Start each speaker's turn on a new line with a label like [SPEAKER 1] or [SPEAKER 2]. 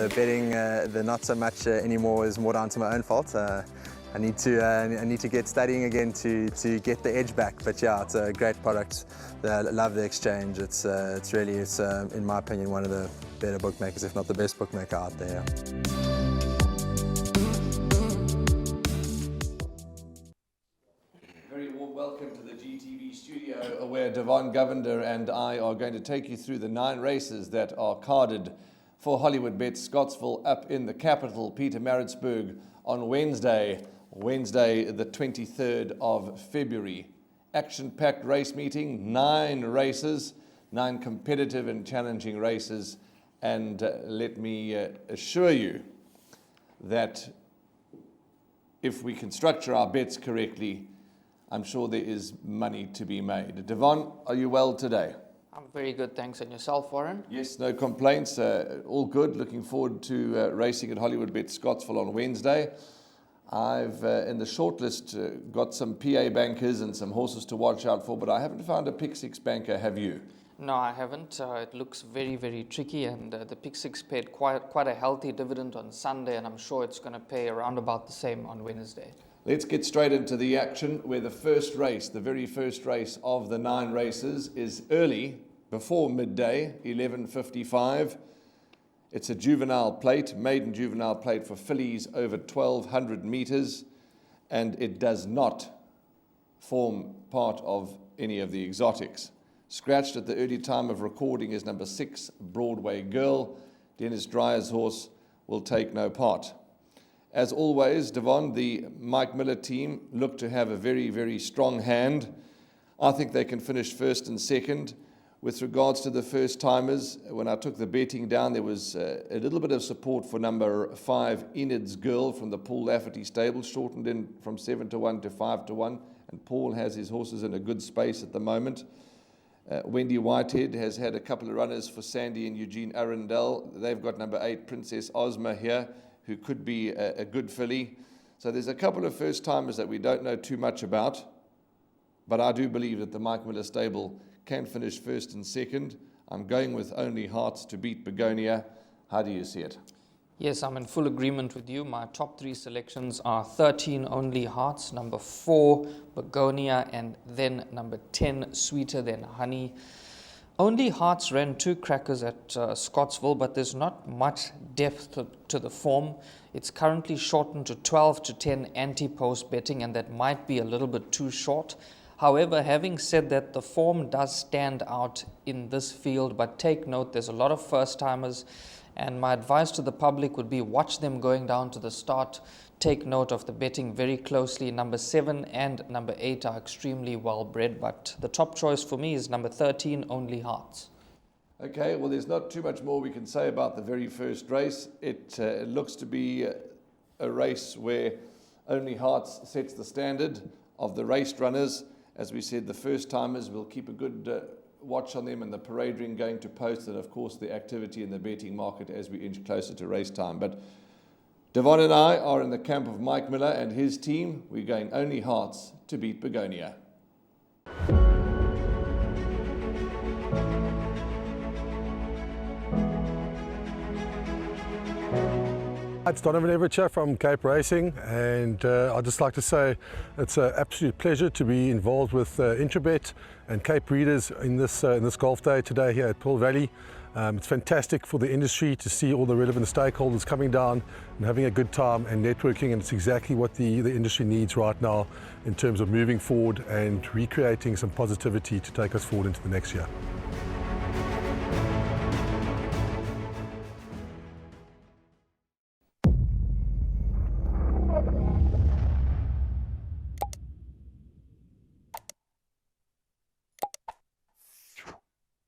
[SPEAKER 1] the betting, the not so much anymore is more down to my own fault. I need to get studying again to get the edge back. But yeah, it's a great product. I love the exchange. It's really, in my opinion, one of the better bookmakers, if not the best bookmaker out there.
[SPEAKER 2] Very warm welcome to the GTV studio, where Devon Govender and I are going to take you through the 9 races that are carded for Hollywood Bet Scottsville up in the capital, Pietermaritzburg, on Wednesday the 23rd of February. Action-packed race meeting, 9 races, 9 competitive and challenging races, and let me assure you that if we can structure our bets correctly, I'm sure there is money to be made. Devon, are you well today?
[SPEAKER 3] I'm very good, thanks. And yourself, Warren?
[SPEAKER 2] Yes, no complaints. All good. Looking forward to racing at Hollywood Bet Scottsville on Wednesday. I've, in the shortlist, got some PA bankers and some horses to watch out for, but I haven't found a Pick 6 banker. Have you?
[SPEAKER 3] No, I haven't. It looks very, very tricky, and the Pick 6 paid quite a healthy dividend on Sunday, and I'm sure it's going to pay around about the same on Wednesday.
[SPEAKER 2] Let's get straight into the action, where the first race, the very first race of the 9 races, is early, before midday, 11:55. It's a juvenile plate, maiden juvenile plate for fillies over 1,200 meters, and it does not form part of any of the exotics. Scratched at the early time of recording is number 6, Broadway Girl. Dennis Dreyer's horse will take no part. As always, Devon, the Mike Miller team look to have a very, very strong hand. I think they can finish first and second. With regards to the first-timers, when I took the betting down, there was a little bit of support for number 5, Enid's Girl, from the Paul Lafferty stable, shortened in from 7-1 to 5-1, and Paul has his horses in a good space at the moment. Wendy Whitehead has had a couple of runners for Sandy and Eugene Arundel. They've got number 8, Princess Ozma here, who could be a good filly. So there's a couple of first-timers that we don't know too much about, but I do believe that the Mike Miller stable can finish first and second. I'm going with Only Hearts to beat Begonia. How do you see it?
[SPEAKER 3] Yes, I'm in full agreement with you. My top 3 selections are 13 Only Hearts, number 4 Begonia, and then number 10 Sweeter Than Honey. Only Hearts ran 2 crackers at Scottsville, but there's not much depth to the form. It's currently shortened to 12-10 anti-post betting, and that might be a little bit too short. However, having said that, the form does stand out in this field, but take note, there's a lot of first-timers, and my advice to the public would be watch them going down to the start. Take note of the betting very closely. Number 7 and number 8 are extremely well bred, but the top choice for me is number 13, Only Hearts.
[SPEAKER 2] Okay, well, there's not too much more we can say about the very first race. It looks to be a race where Only Hearts sets the standard of the race runners. As we said, the first-timers, will keep a good watch on them, and the parade ring going to post, and of course the activity in the betting market as we inch closer to race time. But Devon and I are in the camp of Mike Miller and his team. We're going Only Hearts to beat Begonia.
[SPEAKER 4] It's Donovan Everett from Cape Racing, and I'd just like to say it's an absolute pleasure to be involved with Intrabet and Cape Breeders in this golf day today here at Pearl Valley. It's fantastic for the industry to see all the relevant stakeholders coming down and having a good time and networking, and it's exactly what the industry needs right now in terms of moving forward and recreating some positivity to take us forward into the next year.